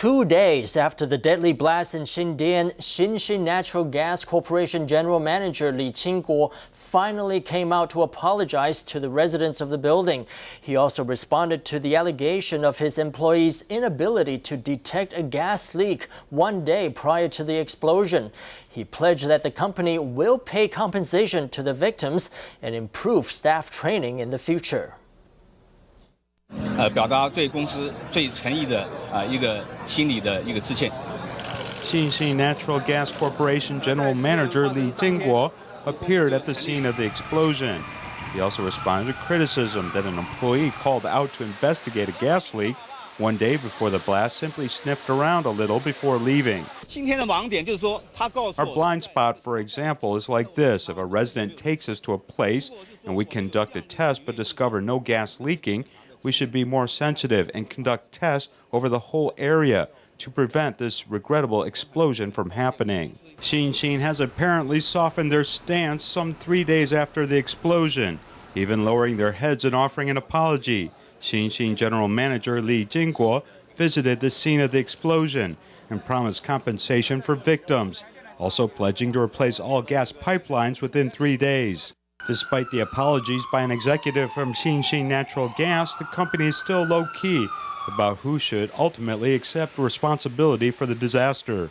2 days after the deadly blast in Xindian, Shin Shin Natural Gas Corporation General Manager Ching-kuo finally came out to apologize to the residents of the building. He also responded to the allegation of his employees' inability to detect a gas leak 1 day prior to the explosion. He pledged that the company will pay compensation to the victims and improve staff training in the future. 表达对公司最诚意的一个心理的一个致歉。 Shin Shin Natural Gas Corporation General Manager Ching-kuo appeared at the scene of the explosion. He also responded to criticism that an employee called out to investigate a gas leak 1 day before the blast simply sniffed around a little before leaving. 今天的盲点就是说，他告诉 Our 我 blind spot, for example, is like this. If a resident takes us to a place and we conduct a test but discover no gas leaking, we should be more sensitive and conduct tests over the whole area to prevent this regrettable explosion from happening. Shin Shin has apparently softened their stance some 3 days after the explosion, even lowering their heads and offering an apology. Shin Shin General Manager Ching-kuo visited the scene of the explosion and promised compensation for victims, also pledging to replace all gas pipelines within 3 days. Despite the apologies by an executive from Shin Shin Natural Gas, the company is still low-key about who should ultimately accept responsibility for the disaster.